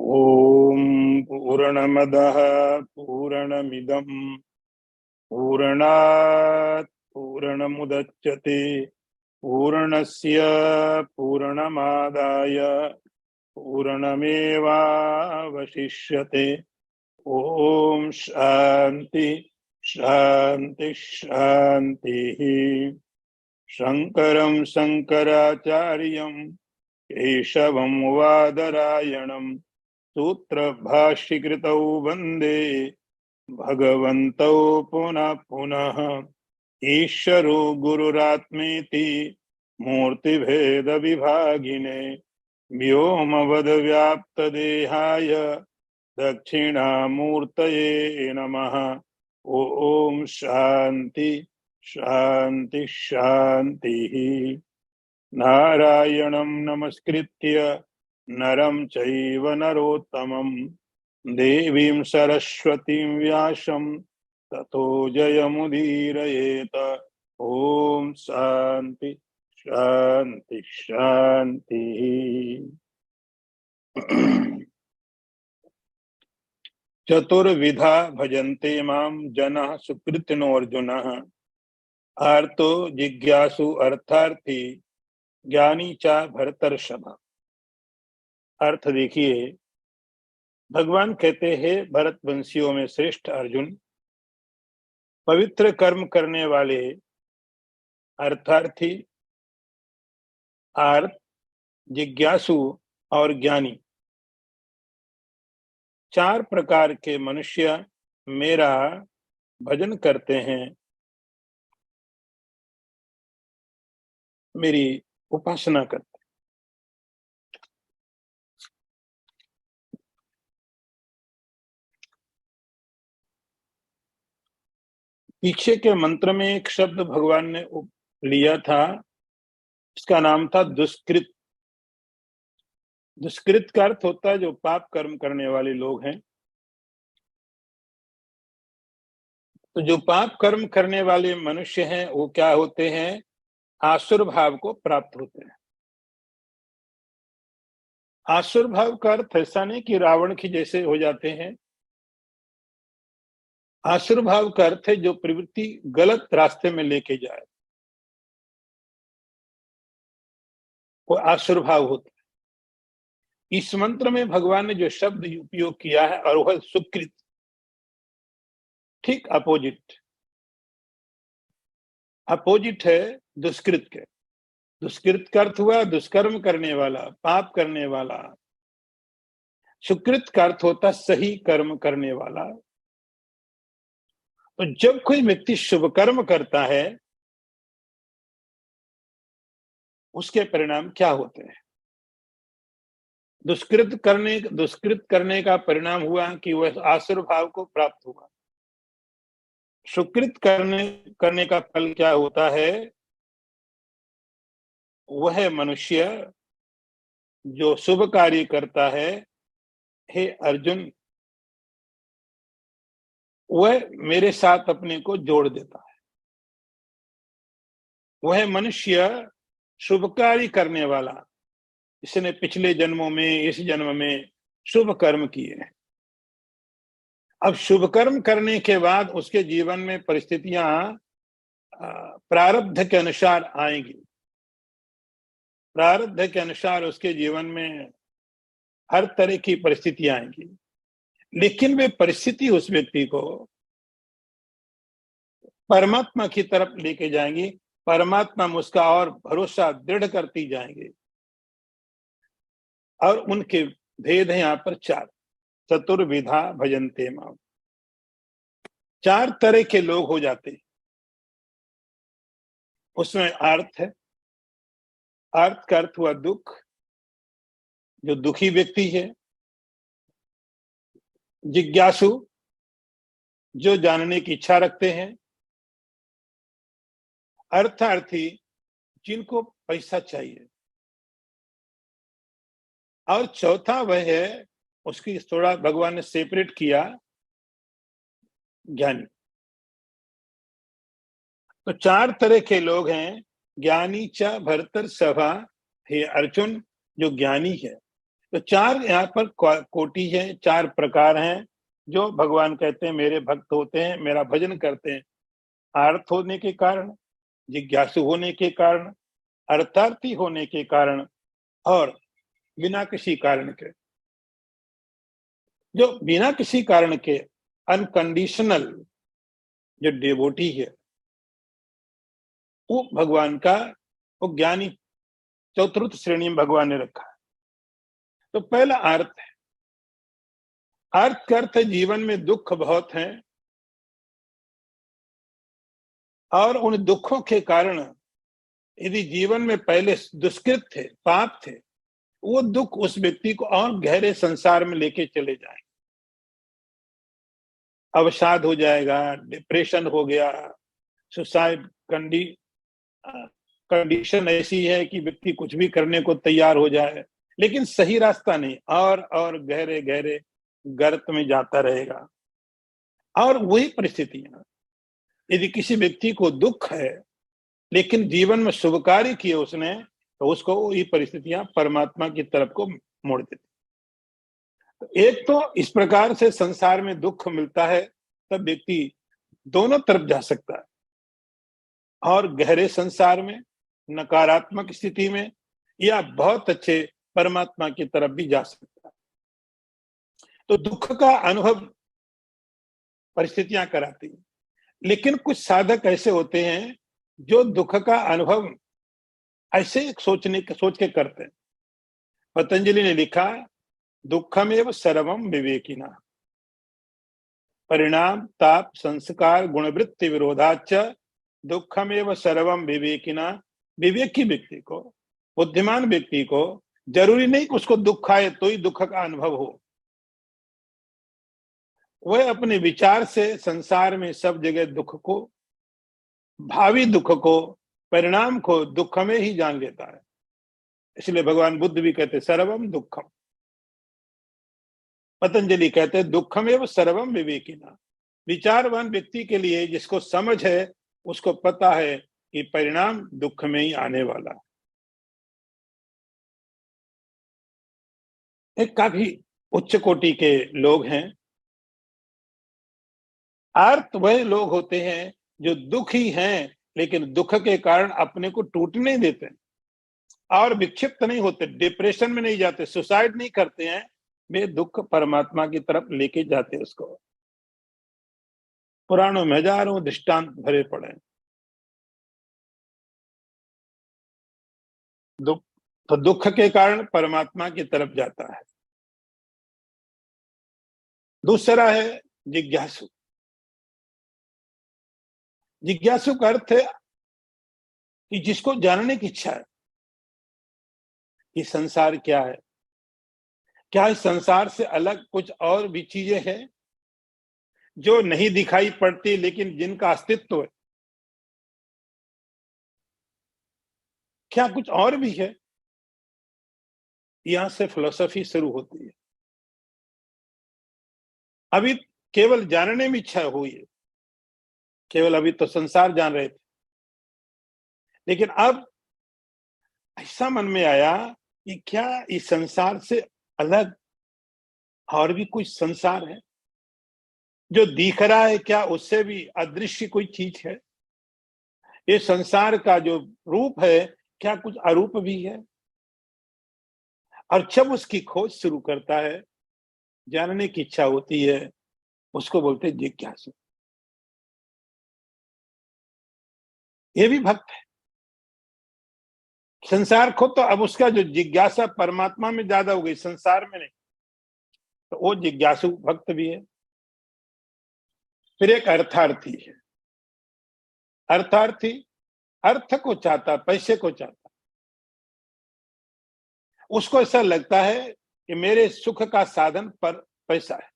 ओम पूर्णमदः पूर्णमिदं पूर्णात् पूर्णमुदच्यते पूर्णस्य पूर्णमादाय पूर्णमेवावशिष्यते। ओम शांति शांति शांति। शंकरं शंकराचार्यं केशवं वादरायणं सूत्र भाष्यकृतौ वंदे भगवन्तौ पुनः पुनः। ईश्वरो गुरुरात्मेति मूर्तिभेद विभागिने व्योमवद्व्याप्तदेहाय दक्षिणामूर्तये नमः। ओम शांति शांति शांति। नारायणं नमस्कृत्य नरं चैव नरोत्तमं देवीं सरस्वतीं व्यासं ततो जयमुदीरयेत। ओम शांति शांति शांति। चतुर्विधा भजन्ते मां जनः सुकृतिनो अर्जुनः। आर्तो जिज्ञासु अर्थार्थी ज्ञानी चा भरतर्षभ। अर्थ देखिए, भगवान कहते हैं भरत वंशियों में श्रेष्ठ अर्जुन, पवित्र कर्म करने वाले अर्थार्थी, आर्त, जिज्ञासु और ज्ञानी, चार प्रकार के मनुष्य मेरा भजन करते हैं, मेरी उपासना करते हैं। पीछे के मंत्र में एक शब्द भगवान ने लिया था, इसका नाम था दुष्कृत। दुष्कृत का अर्थ होता है जो पाप कर्म करने वाले लोग हैं। तो जो पाप कर्म करने वाले मनुष्य हैं वो क्या होते हैं? आसुर भाव को प्राप्त होते हैं। आसुर भाव का अर्थ ऐसा नहीं कि रावण की जैसे हो जाते हैं। आसुर भाव का अर्थ है जो प्रवृत्ति गलत रास्ते में लेके जाए, वो आसुर भाव होता है। इस मंत्र में भगवान ने जो शब्द उपयोग किया है और वह सुकृत, ठीक अपोजिट है दुष्कृत के। दुष्कृत का अर्थ हुआ दुष्कर्म करने वाला, पाप करने वाला। सुकृत का अर्थ होता सही कर्म करने वाला। तो जब कोई व्यक्ति शुभ कर्म करता है उसके परिणाम क्या होते हैं? दुष्कृत करने का परिणाम हुआ कि वह आसुर भाव को प्राप्त हुआ। सुकृत करने का फल क्या होता है? वह मनुष्य जो शुभ कार्य करता है, हे अर्जुन, वह मेरे साथ अपने को जोड़ देता है। वह मनुष्य शुभ कार्य करने वाला, इसने पिछले जन्मों में, इस जन्म में शुभ कर्म किए हैं। अब शुभ कर्म करने के बाद उसके जीवन में परिस्थितियां प्रारब्ध के अनुसार आएंगी। प्रारब्ध के अनुसार उसके जीवन में हर तरह की परिस्थितियां आएंगी, लेकिन वे परिस्थिति उस व्यक्ति को परमात्मा की तरफ लेके जाएंगी। परमात्मा में उसका और भरोसा दृढ़ करती जाएंगे। और उनके भेद हैं यहाँ पर चार। चतुर्विधा भजन्ते माम, चार तरह के लोग हो जाते हैं। उसमें अर्थ है, अर्थ का अर्थ हुआ दुख, जो दुखी व्यक्ति है। जिज्ञासु, जो जानने की इच्छा रखते हैं। अर्थार्थी, जिनको पैसा चाहिए। और चौथा वह है, उसकी थोड़ा भगवान ने सेपरेट किया, ज्ञानी। तो चार तरह के लोग हैं। ज्ञानी च भरतर सभा, हे अर्जुन, जो ज्ञानी है तो चार यहाँ पर कोटि है, चार प्रकार हैं जो भगवान कहते हैं मेरे भक्त होते हैं, मेरा भजन करते हैं। आर्त होने के कारण, जिज्ञासु होने के कारण, अर्थार्थी होने के कारण और बिना किसी कारण के। जो बिना किसी कारण के अनकंडीशनल जो डिवोटी है, वो भगवान का, वो ज्ञानी चतुर्थ श्रेणी में भगवान ने रखा है। तो पहला अर्थ है, अर्थ का अर्थ है जीवन में दुख बहुत हैं और उन दुखों के कारण यदि जीवन में पहले दुष्कृत थे, पाप थे, वो दुख उस व्यक्ति को और गहरे संसार में लेके चले जाए। अवसाद हो जाएगा, डिप्रेशन हो गया, सुसाइड कंडीशन ऐसी है कि व्यक्ति कुछ भी करने को तैयार हो जाए, लेकिन सही रास्ता नहीं, और गहरे गहरे गर्त में जाता रहेगा। और वही परिस्थितियां, यदि किसी व्यक्ति को दुख है लेकिन जीवन में शुभ कार्य किए उसने, तो उसको ये परिस्थितियां परमात्मा की तरफ को मोड़ देती। तो एक तो इस प्रकार से संसार में दुख मिलता है, तब व्यक्ति दोनों तरफ जा सकता है, और गहरे संसार में, नकारात्मक स्थिति में, या बहुत अच्छे परमात्मा की तरफ भी जा सकता है। तो दुख का अनुभव परिस्थितियां कराती हैं, लेकिन कुछ साधक ऐसे होते हैं जो दुख का अनुभव ऐसे सोच के करते हैं। पतंजलि ने लिखा, दुखमेव सर्वम विवेकिना, परिणाम ताप संस्कार गुणवृत्ति विरोधाच दुखमेव सर्वम विवेकिना। विवेकी व्यक्ति को, बुद्धिमान व्यक्ति को जरूरी नहीं कि उसको दुख आए तो ही दुख का अनुभव हो। वह अपने विचार से संसार में सब जगह दुख को, भावी दुख को, परिणाम को दुख में ही जान लेता है। इसलिए भगवान बुद्ध भी कहते सर्वम दुखम। पतंजलि कहते दुखमेव सर्वम विवेकिना। विचारवान व्यक्ति के लिए, जिसको समझ है, उसको पता है कि परिणाम दुख में ही आने वाला है। एक काफी उच्च कोटि के लोग हैं। आर्त वह लोग होते हैं जो दुखी हैं, लेकिन दुख के कारण अपने को टूटने नहीं देते और विक्षिप्त नहीं होते, डिप्रेशन में नहीं जाते, सुसाइड नहीं करते हैं। वे दुख परमात्मा की तरफ लेके जाते हैं उसको। पुराणों में हजारों दृष्टांत भरे पड़े। तो दुख के कारण परमात्मा की तरफ जाता है। दूसरा है जिज्ञासु। जिज्ञासु का अर्थ है कि जिसको जानने की इच्छा है कि संसार क्या है, क्या इस संसार से अलग कुछ और भी चीजें हैं जो नहीं दिखाई पड़ती लेकिन जिनका अस्तित्व है, क्या कुछ और भी है। यहां से फिलॉसफी शुरू होती है। अभी केवल जानने में इच्छा हुई है, केवल अभी तो संसार जान रहे थे, लेकिन अब ऐसा मन में आया कि क्या इस संसार से अलग और भी कुछ संसार है जो दिख रहा है, क्या उससे भी अदृश्य कोई चीज है। ये संसार का जो रूप है, क्या कुछ अरूप भी है। और जब उसकी खोज शुरू करता है, जानने की इच्छा होती है, उसको बोलते हैं जिज्ञासु। ये भी भक्त है। संसार को तो अब उसका जो जिज्ञासा परमात्मा में ज्यादा हो गई, संसार में नहीं, तो वो जिज्ञासु भक्त भी है। फिर एक अर्थार्थी है। अर्थार्थी अर्थ को चाहता, पैसे को चाहता। उसको ऐसा लगता है कि मेरे सुख का साधन पर पैसा है,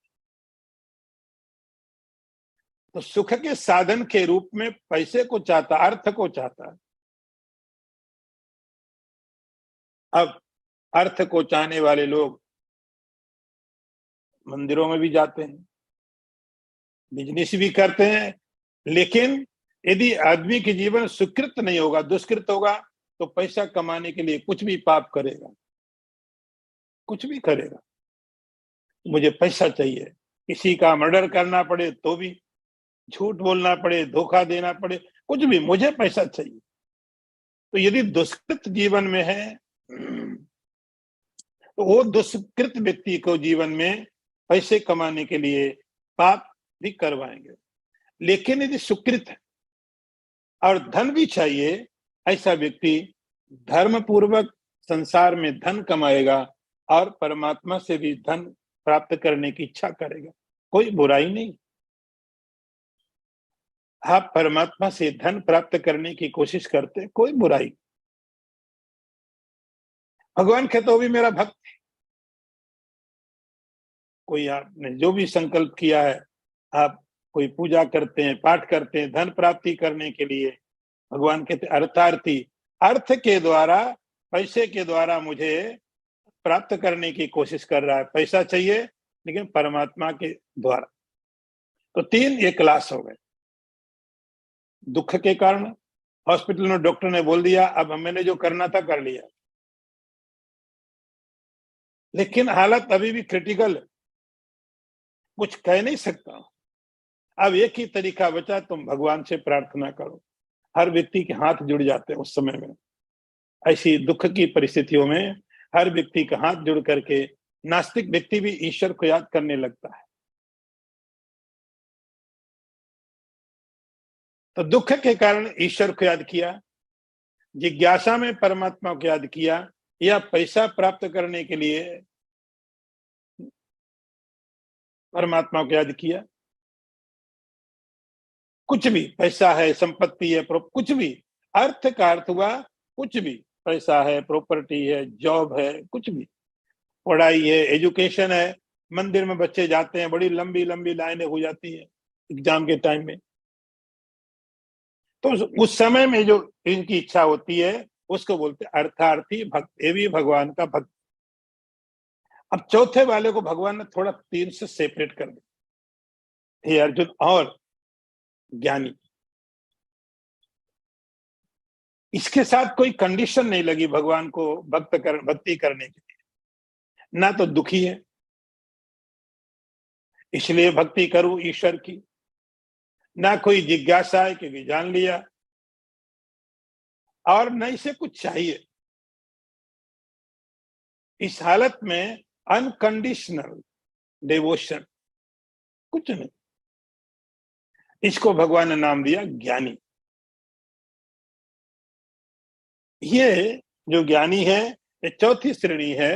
तो सुख के साधन के रूप में पैसे को चाहता, अर्थ को चाहता है। अब अर्थ को चाहने वाले लोग मंदिरों में भी जाते हैं, बिजनेस भी करते हैं, लेकिन यदि आदमी के जीवन सुकृत नहीं होगा, दुष्कृत होगा, तो पैसा कमाने के लिए कुछ भी पाप करेगा। कुछ भी करेगा। मुझे पैसा चाहिए, किसी का मर्डर करना पड़े तो भी, झूठ बोलना पड़े, धोखा देना पड़े, कुछ भी, मुझे पैसा चाहिए। तो यदि दुष्कृत जीवन में है, तो वो दुष्कृत व्यक्ति को जीवन में पैसे कमाने के लिए पाप भी करवाएंगे। लेकिन यदि सुकृत है और धन भी चाहिए, ऐसा व्यक्ति धर्म पूर्वक संसार में धन कमाएगा और परमात्मा से भी धन प्राप्त करने की इच्छा करेगा। कोई बुराई नहीं। आप परमात्मा से धन प्राप्त करने की कोशिश करते, कोई बुराई। भगवान कहते हो भी मेरा भक्त है। कोई आपने जो भी संकल्प किया है, आप कोई पूजा करते हैं, पाठ करते हैं धन प्राप्ति करने के लिए, भगवान कहते अर्थार्थी, अर्थ के द्वारा, पैसे के द्वारा मुझे प्राप्त करने की कोशिश कर रहा है। पैसा चाहिए लेकिन परमात्मा के द्वारा। तो तीन ये क्लास हो गए। दुख के कारण हॉस्पिटल में डॉक्टर ने बोल दिया अब मैंने जो करना था कर लिया, लेकिन हालत अभी भी क्रिटिकल है, कुछ कह नहीं सकता। अब एक ही तरीका बचा, तुम भगवान से प्रार्थना करो। हर व्यक्ति के हाथ जुड़ जाते हैं उस समय में। ऐसी दुख की परिस्थितियों में हर व्यक्ति का हाथ जुड़ करके नास्तिक व्यक्ति भी ईश्वर को याद करने लगता है। तो दुख के कारण ईश्वर को याद किया, जिज्ञासा में परमात्मा को याद किया, या पैसा प्राप्त करने के लिए परमात्मा को याद किया। कुछ भी, पैसा है, संपत्ति है, कुछ भी, अर्थ का अर्थ हुआ कुछ भी, पैसा है, प्रॉपर्टी है, जॉब है, कुछ भी, पढ़ाई है, एजुकेशन है। मंदिर में बच्चे जाते हैं, बड़ी लंबी लंबी लाइनें हो जाती है एग्जाम के टाइम में। तो उस समय में जो इनकी इच्छा होती है उसको बोलते हैं अर्थार्थी भक्त। ये भी भगवान का भक्त। अब चौथे वाले को भगवान ने थोड़ा तीन से सेपरेट कर दिया, हे अर्जुन और ज्ञानी। इसके साथ कोई कंडीशन नहीं लगी भगवान को भक्ति करने के लिए। ना तो दुखी है इसलिए भक्ति करूं ईश्वर की, ना कोई जिज्ञासा है क्योंकि जान लिया, और न इसे कुछ चाहिए। इस हालत में अनकंडीशनल डिवोशन, कुछ नहीं। इसको भगवान ने नाम दिया ज्ञानी। ये जो ज्ञानी है, ये चौथी श्रेणी है।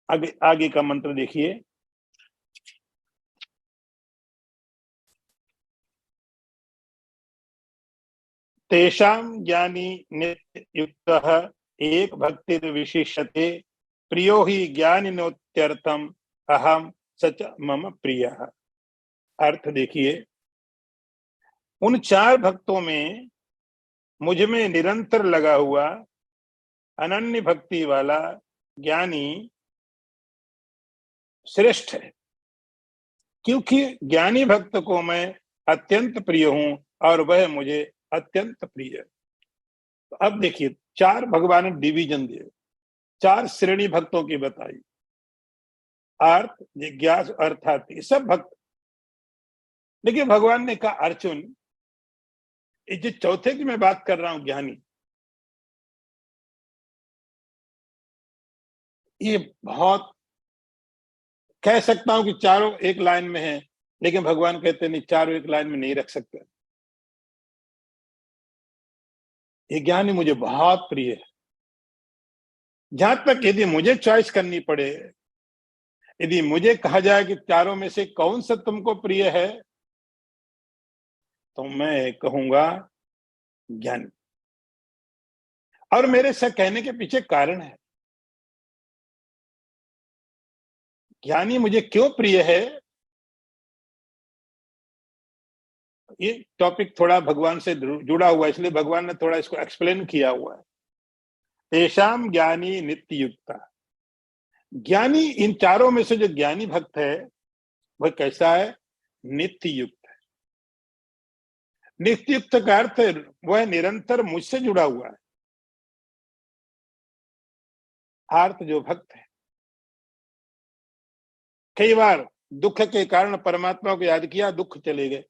आगे आगे का मंत्र देखिए। तेषां ज्ञानी नित्ययुक्तः एक भक्तिर विशिष्यते, प्रियो ही ज्ञानिनोत्यर्थम अहम सच मम प्रियः। अर्थ देखिए, उन चार भक्तों में मुझ में निरंतर लगा हुआ अनन्य भक्ति वाला ज्ञानी श्रेष्ठ है, क्योंकि ज्ञानी भक्त को मैं अत्यंत प्रिय हूं और वह मुझे अत्यंत प्रिय है। तो अब देखिए, चार भगवान ने डिवीजन दिए, चार श्रेणी भक्तों की बताई। अर्थ, जिज्ञास, अर्थार्थी, सब भक्त। लेकिन भगवान ने कहा अर्जुन, ये जो चौथे की मैं बात कर रहा हूं ज्ञानी, ये बहुत, कह सकता हूं कि चारों एक लाइन में है, लेकिन भगवान कहते नहीं, चारों एक लाइन में नहीं रख सकते। ये ज्ञानी मुझे बहुत प्रिय है। जहां तक यदि मुझे चॉइस करनी पड़े, यदि मुझे कहा जाए कि चारों में से कौन सा तुमको प्रिय है, तो मैं कहूंगा ज्ञानी। और मेरे से कहने के पीछे कारण है। ज्ञानी मुझे क्यों प्रिय है, ये टॉपिक थोड़ा भगवान से जुड़ा हुआ है, इसलिए भगवान ने थोड़ा इसको एक्सप्लेन किया हुआ है। तेषाम ज्ञानी नित्य युक्ता। ज्ञानी, इन चारों में से जो ज्ञानी भक्त है वह कैसा है? नित्य युक्त है। नित्य युक्त का अर्थ है वह निरंतर मुझसे जुड़ा हुआ है। अर्थ जो भक्त है कई बार दुख के कारण परमात्मा को याद किया, दुख चले गए,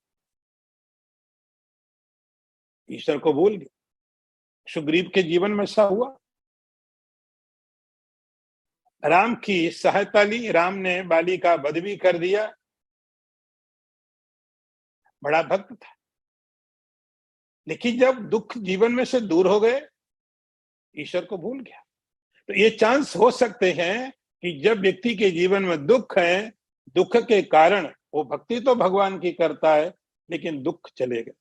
ईश्वर को भूल गए। सुग्रीव के जीवन में ऐसा हुआ। राम की सहायता ली, राम ने बाली का वध भी कर दिया, बड़ा भक्त था। लेकिन जब दुख जीवन में से दूर हो गए, ईश्वर को भूल गया। तो ये चांस हो सकते हैं कि जब व्यक्ति के जीवन में दुख है, दुख के कारण वो भक्ति तो भगवान की करता है, लेकिन दुख चले गए।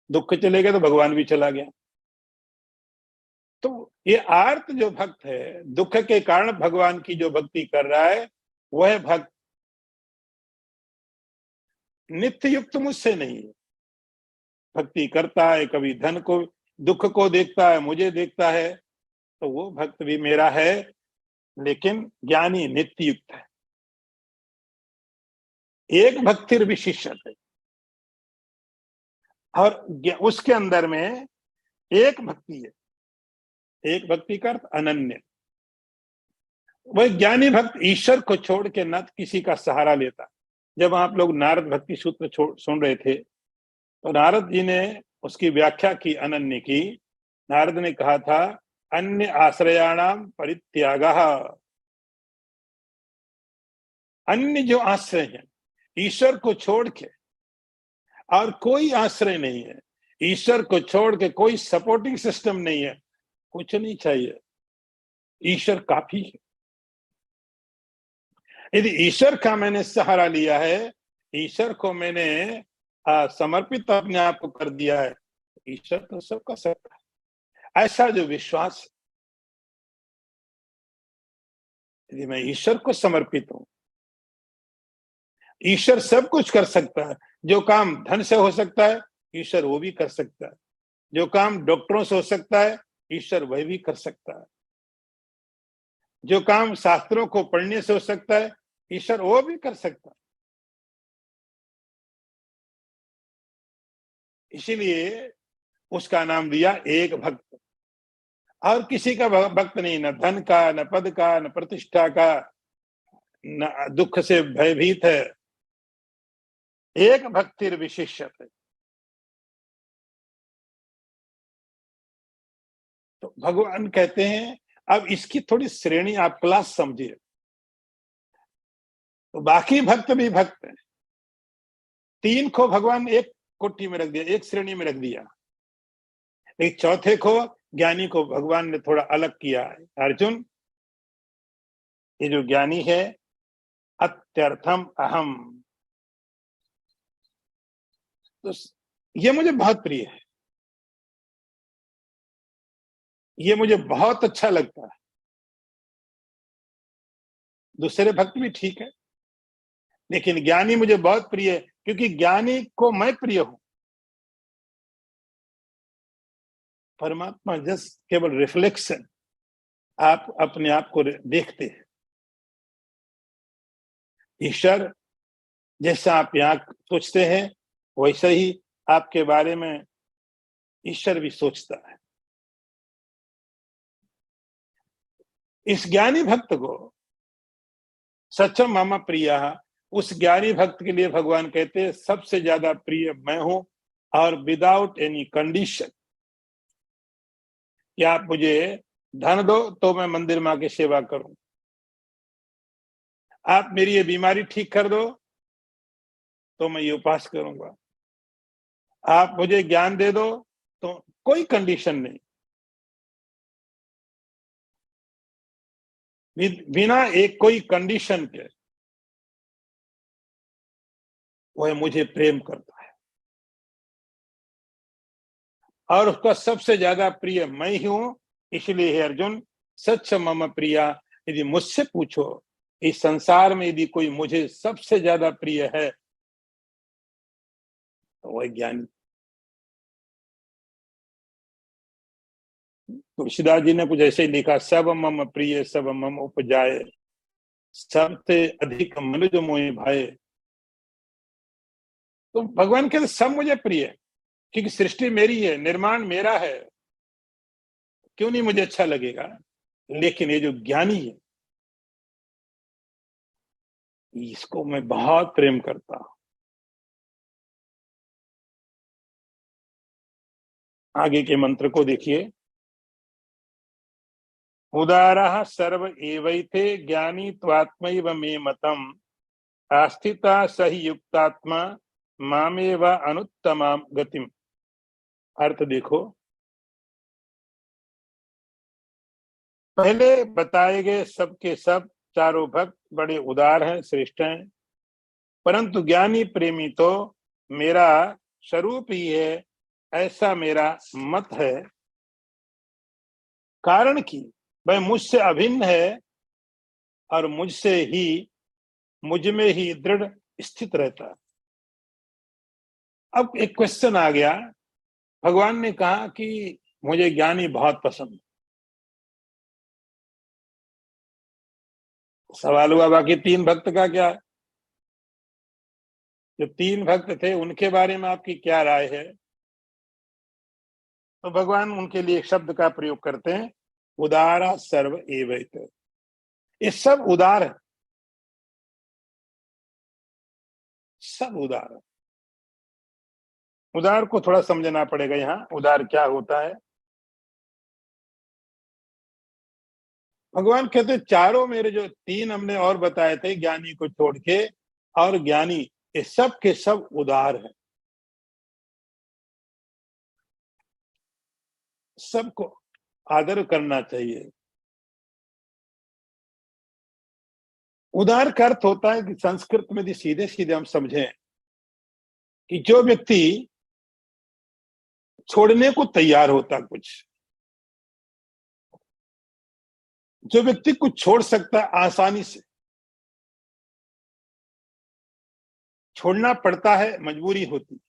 दुख चले गए तो भगवान भी चला गया। तो ये आर्त जो भक्त है, दुख के कारण भगवान की जो भक्ति कर रहा है, वह भक्त नित्य युक्त मुझसे नहीं है। भक्ति करता है, कभी धन को, दुख को देखता है, मुझे देखता है, तो वो भक्त भी मेरा है, लेकिन ज्ञानी नित्य युक्त है। एक भक्तिर विशिष्ट है, और उसके अंदर में एक भक्ति है। एक भक्ति का अर्थ अनन्य। वह ज्ञानी भक्त ईश्वर को छोड़ के न किसी का सहारा लेता। जब आप लोग नारद भक्ति सूत्र सुन रहे थे, तो नारद जी ने उसकी व्याख्या की, अनन्य की। नारद ने कहा था, अन्य आश्रयाणाम परित्यागः। अन्य जो आश्रय है, ईश्वर को छोड़ के और कोई आश्रय नहीं है, ईश्वर को छोड़ के कोई सपोर्टिंग सिस्टम नहीं है, कुछ नहीं चाहिए, ईश्वर काफी है। यदि ईश्वर का मैंने सहारा लिया है, ईश्वर को मैंने समर्पित अपने आप को कर दिया है, ईश्वर तो सब कर सकता है। ऐसा जो विश्वास, यदि मैं ईश्वर को समर्पित हूं, ईश्वर सब कुछ कर सकता है। जो काम धन से हो सकता है, ईश्वर वो भी कर सकता है। जो काम डॉक्टरों से हो सकता है, ईश्वर वह भी कर सकता है। जो काम शास्त्रों को पढ़ने से हो सकता है, ईश्वर वो भी कर सकता है। इसीलिए उसका नाम दिया एक भक्त। और किसी का भक्त नहीं, न धन का, न पद का, न प्रतिष्ठा का, न दुख से भयभीत है। एक भक्तिर विशिष्ट है। तो भगवान कहते हैं, अब इसकी थोड़ी श्रेणी आप क्लास समझिए। तो बाकी भक्त भी भक्त हैं। तीन को भगवान एक कोठी में रख दिया, एक श्रेणी में रख दिया। एक चौथे को, ज्ञानी को भगवान ने थोड़ा अलग किया है। अर्जुन, ये जो ज्ञानी है, अत्यर्थम अहम, तो ये मुझे बहुत प्रिय है, ये मुझे बहुत अच्छा लगता है। दूसरे भक्त भी ठीक है, लेकिन ज्ञानी मुझे बहुत प्रिय है, क्योंकि ज्ञानी को मैं प्रिय हूं। परमात्मा जस्ट केवल रिफ्लेक्शन, आप अपने आप को देखते हैं। ईश्वर जैसा आप यहाँ सोचते हैं, वैसा ही आपके बारे में ईश्वर भी सोचता है। इस ज्ञानी भक्त को सच्चम मम प्रियः, उस ज्ञानी भक्त के लिए भगवान कहते हैं, सबसे ज्यादा प्रिय मैं हूं, और विदाउट एनी कंडीशन। कि आप मुझे धन दो तो मैं मंदिर में आके सेवा करूं, आप मेरी ये बीमारी ठीक कर दो तो मैं ये उपास करूंगा, आप मुझे ज्ञान दे दो, तो कोई कंडीशन नहीं। बिना एक कोई कंडीशन के वह मुझे प्रेम करता है, और उसका सबसे ज्यादा प्रिय मैं ही हूं। इसलिए हे अर्जुन, सच मम प्रिया, यदि मुझसे पूछो इस संसार में यदि कोई मुझे सबसे ज्यादा प्रिय है, तो वह ज्ञानी। तुलसीदास जी ने कुछ ऐसे ही लिखा, सब मम प्रिय सब मम उपजाए, सबसे अधिक मनुज मोहि भाए। तो भगवान कहते सब मुझे प्रिय है, क्योंकि सृष्टि मेरी है, निर्माण मेरा है, क्यों नहीं मुझे अच्छा लगेगा। लेकिन ये जो ज्ञानी है, इसको मैं बहुत प्रेम करता हूं। आगे के मंत्र को देखिए। उदारः सर्व एवैते ज्ञानी त्वात्मैव मे मतम् आस्थिता सही युक्तात्मा मामेव अनुत्तमाम गतिम। अर्थ देखो, पहले बताए गए सब के सब चारों भक्त बड़े उदार हैं, श्रेष्ठ हैं, परंतु ज्ञानी प्रेमी तो मेरा स्वरूप ही है, ऐसा मेरा मत है। कारण कि वह मुझसे अभिन्न है और मुझ में ही दृढ़ स्थित रहता है। अब एक क्वेश्चन आ गया। भगवान ने कहा कि मुझे ज्ञानी बहुत पसंद है। सवाल हुआ बाकी तीन भक्त का क्या है? जो तीन भक्त थे उनके बारे में आपकी क्या राय है? तो भगवान उनके लिए एक शब्द का प्रयोग करते हैं, उदारा सर्व एवैत। ये सब उदार है, सब उदार है। उदार को थोड़ा समझना पड़ेगा। यहाँ उदार क्या होता है? भगवान कहते चारों मेरे जो तीन हमने और बताए थे ज्ञानी को छोड़ के, और ज्ञानी ये सब के सब उदार है, सबको आदर करना चाहिए। उदार का अर्थ होता है कि संस्कृत में यदि सीधे सीधे हम समझें कि जो व्यक्ति छोड़ने को तैयार होता, कुछ जो व्यक्ति कुछ छोड़ सकता है आसानी से, छोड़ना पड़ता है, मजबूरी होती,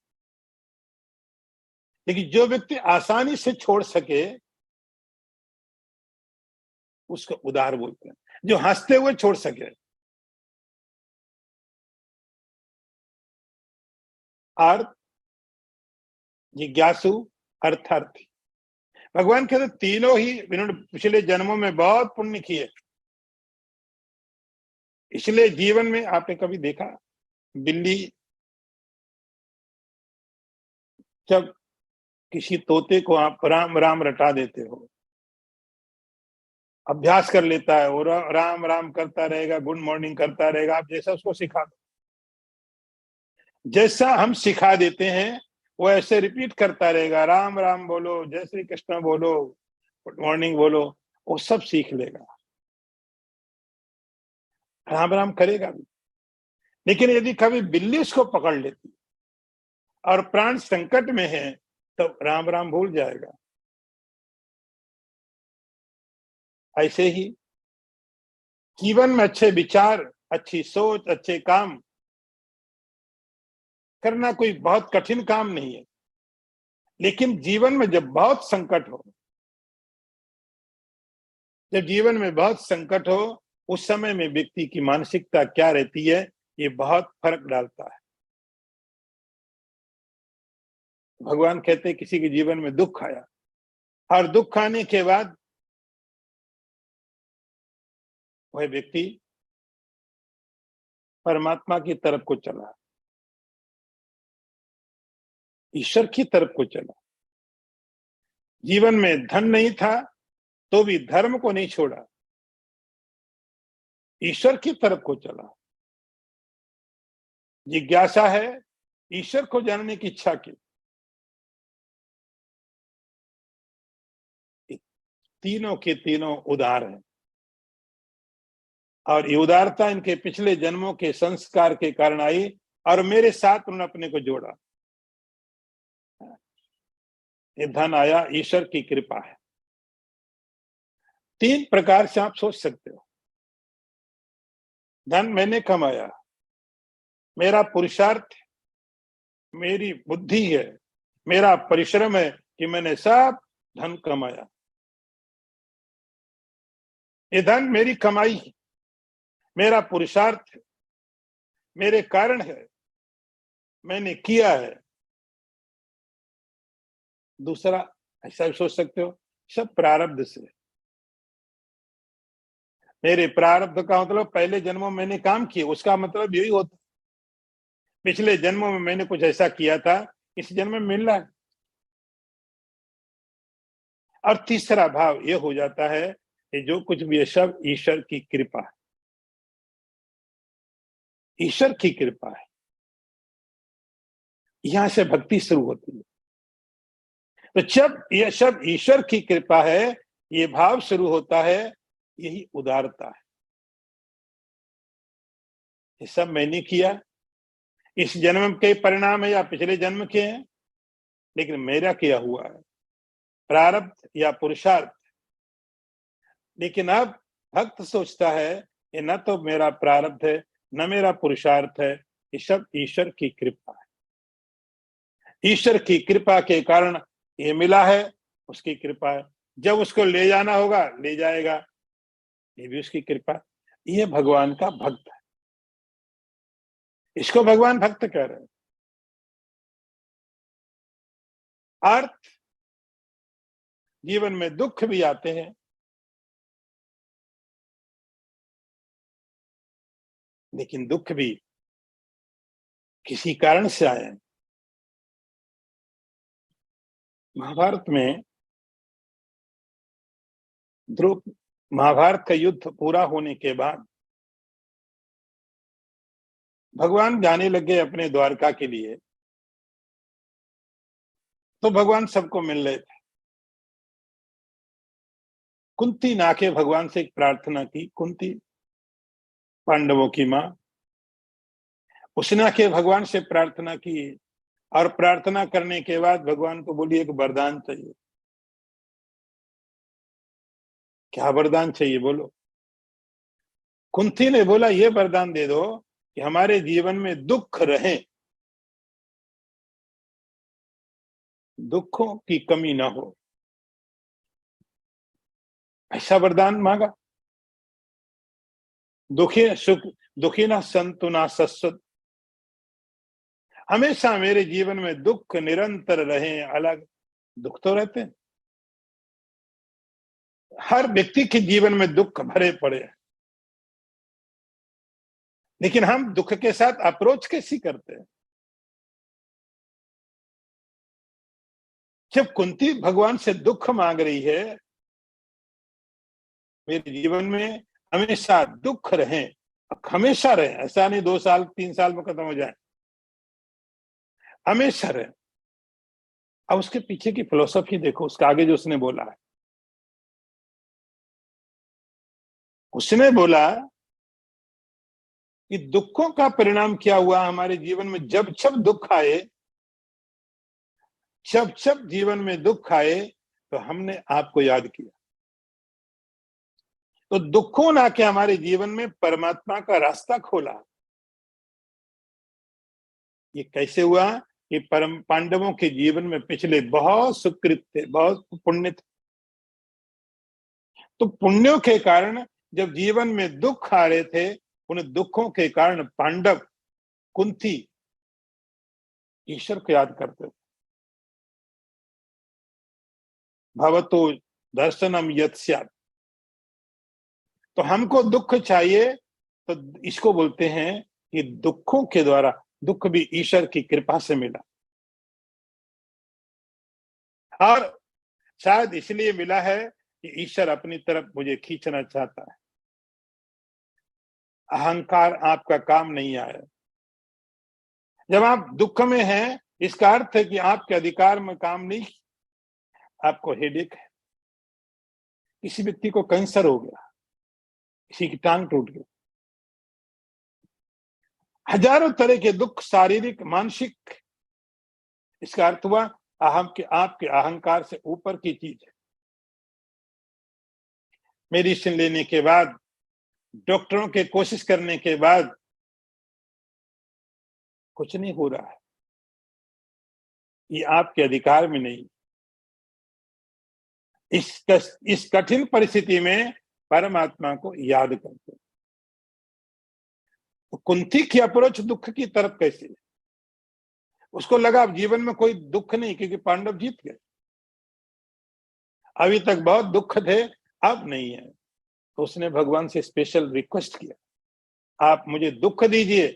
लेकिन जो व्यक्ति आसानी से छोड़ सके उसको उदार बोलते हैं। जो हंसते हुए छोड़ सके, अर्थ जिज्ञासु, अर्थार्थी। भगवान कहते तीनों ही इन्होंने पिछले जन्मों में बहुत पुण्य किए, इसलिए जीवन में आपने कभी देखा बिल्ली जब किसी तोते को आप राम राम रटा देते हो, अभ्यास कर लेता है, वो राम राम करता रहेगा, गुड मॉर्निंग करता रहेगा, आप जैसा उसको सिखा दो, जैसा हम सिखा देते हैं वो ऐसे रिपीट करता रहेगा, राम राम बोलो, जय श्री कृष्ण बोलो, गुड मॉर्निंग बोलो, वो सब सीख लेगा, राम राम करेगा भी। लेकिन यदि कभी बिल्ली उसको पकड़ लेती और प्राण संकट में है तो राम राम भूल जाएगा। ऐसे ही जीवन में अच्छे विचार, अच्छी सोच, अच्छे काम करना कोई बहुत कठिन काम नहीं है, लेकिन जीवन में जब बहुत संकट हो, जब जीवन में बहुत संकट हो, उस समय में व्यक्ति की मानसिकता क्या रहती है, ये बहुत फर्क डालता है। भगवान कहते हैं किसी के जीवन में दुख आया और दुख आने के बाद वह व्यक्ति परमात्मा की तरफ को चला, ईश्वर की तरफ को चला। जीवन में धन नहीं था तो भी धर्म को नहीं छोड़ा, ईश्वर की तरफ को चला। जिज्ञासा है, ईश्वर को जानने की इच्छा की। तीनों के तीनों उदार हैं और ये उदारता इनके पिछले जन्मों के संस्कार के कारण आई और मेरे साथ उन्होंने अपने को जोड़ा। ये धन आया, ईश्वर की कृपा है। तीन प्रकार से आप सोच सकते हो। धन मैंने कमाया, मेरा पुरुषार्थ, मेरी बुद्धि है, मेरा परिश्रम है कि मैंने सब धन कमाया। ये धन मेरी कमाई है, मेरा पुरुषार्थ है, मेरे कारण है, मैंने किया है। दूसरा ऐसा भी सोच सकते हो, सब प्रारब्ध से। मेरे प्रारब्ध का मतलब पहले जन्मों में मैंने काम किए, उसका मतलब यही होता। पिछले जन्मों में मैंने कुछ ऐसा किया था, इस जन्म में मिल रहा है। और तीसरा भाव यह हो जाता है कि जो कुछ भी है सब ईश्वर की कृपा है, ईश्वर की कृपा है। यहां से भक्ति शुरू होती है। तो जब यह सब ईश्वर की कृपा है, ये भाव शुरू होता है, यही उदारता है। ये सब मैंने किया, इस जन्म के परिणाम है या पिछले जन्म के हैं, लेकिन मेरा किया हुआ है, प्रारब्ध या पुरुषार्थ। लेकिन अब भक्त सोचता है ये न तो मेरा प्रारब्ध है, न मेरा पुरुषार्थ है, ये सब ईश्वर की कृपा है। ईश्वर की कृपा के कारण ये मिला है, उसकी कृपा है। जब उसको ले जाना होगा ले जाएगा, ये भी उसकी कृपा। ये भगवान का भक्त है, इसको भगवान भक्त कह रहे हैं। अर्थ, जीवन में दुख भी आते हैं, लेकिन दुख भी किसी कारण से आए हैं। महाभारत में ध्रुव, महाभारत का युद्ध पूरा होने के बाद भगवान जाने लगे अपने द्वारका के लिए। तो भगवान सबको मिल रहे थे। कुंती नाके भगवान से एक प्रार्थना की, कुंती पांडवों की मां, उसने आके भगवान से प्रार्थना की। और प्रार्थना करने के बाद भगवान को बोली एक वरदान चाहिए। क्या वरदान चाहिए बोलो? कुंती ने बोला ये वरदान दे दो कि हमारे जीवन में दुख रहे, दुखों की कमी ना हो, ऐसा वरदान मांगा। दुखी सुख, दुखी ना संतु ना सस्वत, हमेशा मेरे जीवन में दुख निरंतर रहे। अलग दुख तो रहते हैं, हर व्यक्ति के जीवन में दुख भरे पड़े हैं, लेकिन हम दुख के साथ अप्रोच कैसी करते हैं? जब कुंती भगवान से दुख मांग रही है, मेरे जीवन में हमेशा दुख रहे, हमेशा रहे, ऐसा नहीं 2 साल 3 साल में खत्म हो जाए, हमेशा रहे। अब उसके पीछे की फिलोसफी देखो, उसका आगे जो उसने बोला है। उसने बोला कि दुखों का परिणाम क्या हुआ हमारे जीवन में। जब जब दुख आए, जब जब जीवन में दुख आए, तो हमने आपको याद किया। तो दुखों ने आके हमारे जीवन में परमात्मा का रास्ता खोला। ये कैसे हुआ? कि परम पांडवों के जीवन में पिछले बहुत सुकृत थे, बहुत पुण्य थे। तो पुण्यों के कारण जब जीवन में दुख आ रहे थे, उन दुखों के कारण पांडव, कुंती ईश्वर को याद करते थे। भवतो दर्शनम यत् स्यात्। तो हमको दुख चाहिए, तो इसको बोलते हैं कि दुखों के द्वारा, दुख भी ईश्वर की कृपा से मिला। और शायद इसलिए मिला है कि ईश्वर अपनी तरफ मुझे खींचना चाहता है। अहंकार आपका काम नहीं आया। जब आप दुख में हैं, इसका अर्थ है कि आपके अधिकार में काम नहीं, आपको हेडेक है। किसी व्यक्ति को कैंसर हो गया, किसी की टांग टूट गई, हजारों तरह के दुख, शारीरिक मानसिक। इसका अर्थ हुआ आपके अहंकार से ऊपर की चीज है। मेडिसिन लेने के बाद, डॉक्टरों के कोशिश करने के बाद कुछ नहीं हो रहा है, ये आपके अधिकार में नहीं। इस कठिन परिस्थिति में परमात्मा को याद करते। तो कुंती की अप्रोच दुख की तरफ कैसे है? उसको लगा अब जीवन में कोई दुख नहीं, क्योंकि पांडव जीत गए। अभी तक बहुत दुख थे, अब नहीं है। तो उसने भगवान से स्पेशल रिक्वेस्ट किया, आप मुझे दुख दीजिए,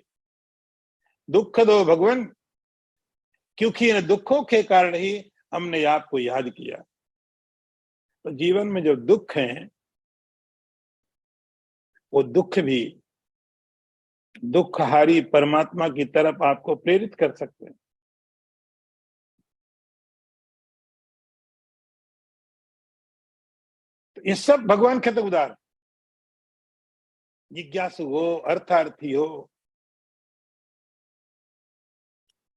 दुख दो भगवान, क्योंकि इन दुखों के कारण ही हमने आपको याद किया। तो जीवन में जो दुख हैं, वो दुख भी दुखहारी परमात्मा की तरफ आपको प्रेरित कर सकते हैं। तो ये सब भगवान के तो उदार, जिज्ञासु हो, अर्थार्थी हो,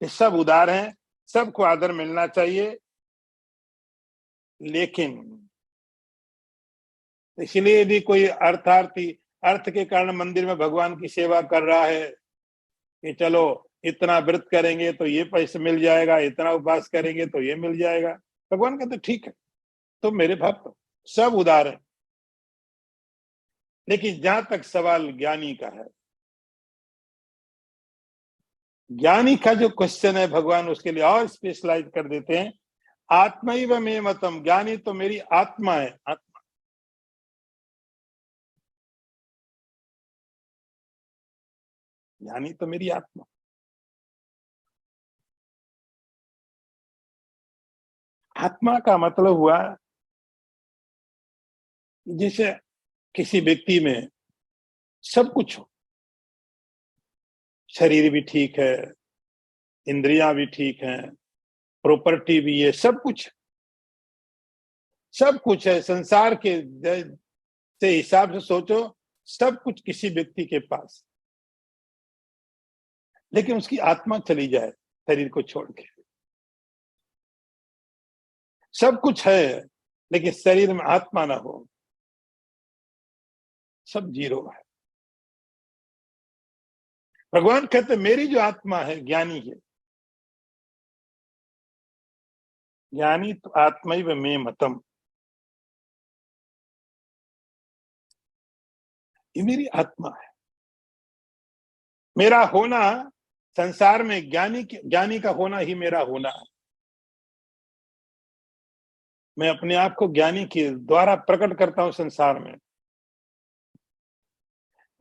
ये सब उदार हैं, सबको आदर मिलना चाहिए। लेकिन इसलिए यदि कोई अर्थार्थी अर्थ के कारण मंदिर में भगवान की सेवा कर रहा है कि चलो इतना व्रत करेंगे तो ये पैसे मिल जाएगा, इतना उपवास करेंगे तो ये मिल जाएगा, भगवान कहते ठीक है, तो मेरे भक्त सब उदार है। लेकिन जहां तक सवाल ज्ञानी का है, ज्ञानी का जो क्वेश्चन है, भगवान उसके लिए और स्पेशलाइज कर देते हैं, आत्मैव मे मतम, ज्ञानी तो मेरी आत्मा है। आत्मा, ज्ञानी तो मेरी आत्मा। आत्मा का मतलब हुआ जैसे किसी व्यक्ति में सब कुछ हो, शरीर भी ठीक है, इंद्रियां भी ठीक हैं, प्रॉपर्टी भी है, सब कुछ, सब कुछ है संसार के से हिसाब से सोचो, सब कुछ किसी व्यक्ति के पास, लेकिन उसकी आत्मा चली जाए शरीर को छोड़ के, सब कुछ है लेकिन शरीर में आत्मा ना हो, सब जीरो है। भगवान कहते मेरी जो आत्मा है ज्ञानी है, ज्ञानी तो आत्मैव मे मतम, ये मेरी आत्मा है। मेरा होना संसार में ज्ञानी का होना ही मेरा होना है। मैं अपने आप को ज्ञानी के द्वारा प्रकट करता हूं संसार में,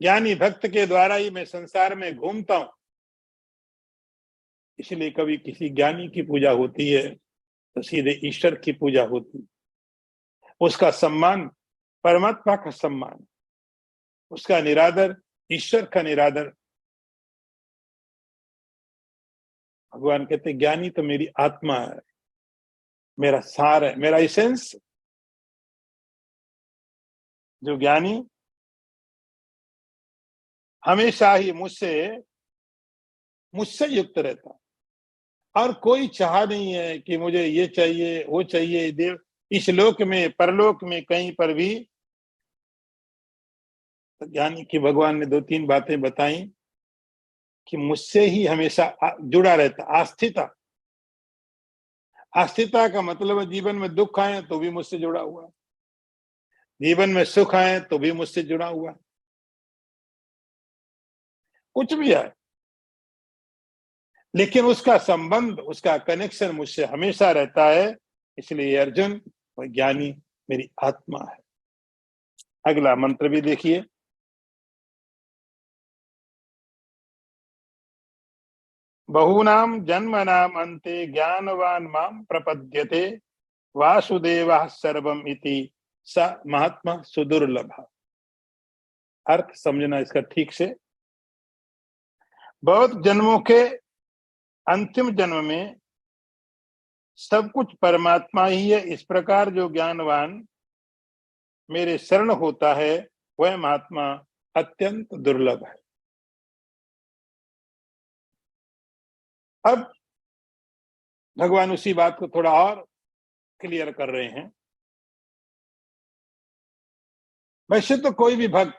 ज्ञानी भक्त के द्वारा ही मैं संसार में घूमता हूं। इसलिए कभी किसी ज्ञानी की पूजा होती है तो सीधे ईश्वर की पूजा होती है, उसका सम्मान परमात्मा का सम्मान, उसका निरादर ईश्वर का निरादर। भगवान कहते ज्ञानी तो मेरी आत्मा है, मेरा सार है, मेरा इसेंस। जो ज्ञानी हमेशा ही मुझसे मुझसे युक्त रहता, और कोई चाह नहीं है कि मुझे ये चाहिए वो चाहिए, देव इस लोक में परलोक में कहीं पर भी। तो ज्ञानी की भगवान ने दो तीन बातें बताई कि मुझसे ही हमेशा जुड़ा रहता, आस्थिता। आस्थिता का मतलब है जीवन में दुख आए तो भी मुझसे जुड़ा हुआ है, जीवन में सुख आए तो भी मुझसे जुड़ा हुआ है, कुछ भी आए लेकिन उसका संबंध, उसका कनेक्शन मुझसे हमेशा रहता है। इसलिए अर्जुन वह ज्ञानी मेरी आत्मा है। अगला मंत्र भी देखिए, बहूनाम जन्मनाम अन्ते ज्ञानवान माम प्रपद्यते वासुदेवः सर्वम इति स महात्मा सुदुर्लभ। अर्थ समझना इसका ठीक से, बहुत जन्मों के अंतिम जन्म में सब कुछ परमात्मा ही है, इस प्रकार जो ज्ञानवान मेरे शरण होता है वह महात्मा अत्यंत दुर्लभ है। अब भगवान उसी बात को थोड़ा और क्लियर कर रहे हैं। वैसे तो कोई भी भक्त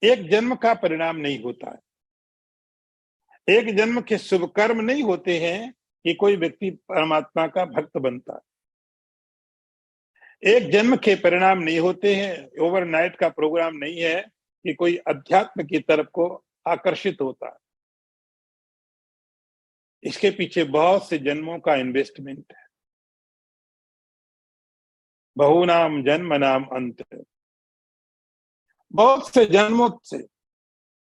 एक जन्म का परिणाम नहीं होता है, एक जन्म के शुभ कर्म नहीं होते हैं कि कोई व्यक्ति परमात्मा का भक्त बनता है। एक जन्म के परिणाम नहीं होते हैं, ओवरनाइट का प्रोग्राम नहीं है कि कोई अध्यात्म की तरफ को आकर्षित होता है। इसके पीछे बहुत से जन्मों का इन्वेस्टमेंट है। बहुनाम जन्म नाम अंत। बहुत से जन्मों से,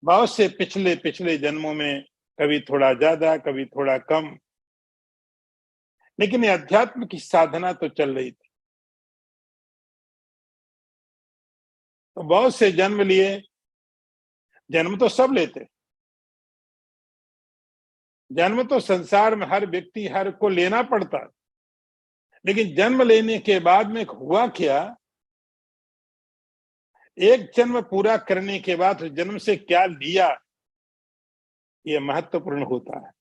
बहुत से पिछले पिछले जन्मों में कभी थोड़ा ज्यादा कभी थोड़ा कम, लेकिन ये अध्यात्म की साधना तो चल रही थी। तो बहुत से जन्म लिए, जन्म तो सब लेते, जन्म तो संसार में हर व्यक्ति हर को लेना पड़ता, लेकिन जन्म लेने के बाद में हुआ क्या, एक जन्म पूरा करने के बाद उस जन्म से क्या लिया, ये महत्वपूर्ण होता है।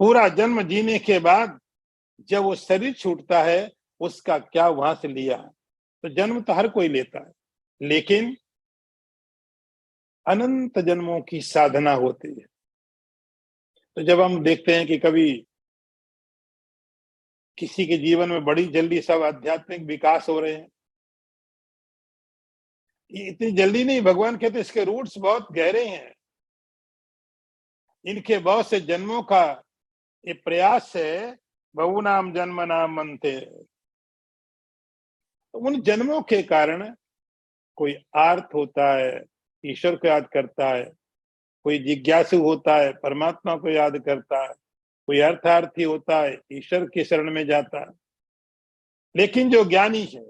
पूरा जन्म जीने के बाद जब वो शरीर छूटता है, उसका क्या वहां से लिया। तो जन्म तो हर कोई लेता है, लेकिन अनंत जन्मों की साधना होती है। तो जब हम देखते हैं कि कभी किसी के जीवन में बड़ी जल्दी सब आध्यात्मिक विकास हो रहे हैं, ये इतनी जल्दी नहीं, भगवान कहते इसके रूट्स बहुत गहरे हैं, इनके बहुत से जन्मों का ये प्रयास है। बहुनाम जन्म नाम अंते। तो उन जन्मों के कारण कोई आर्थ होता है, ईश्वर को याद करता है, कोई जिज्ञासु होता है, परमात्मा को याद करता है, कोई अर्थार्थी होता है, ईश्वर की शरण में जाता है। लेकिन जो ज्ञानी है,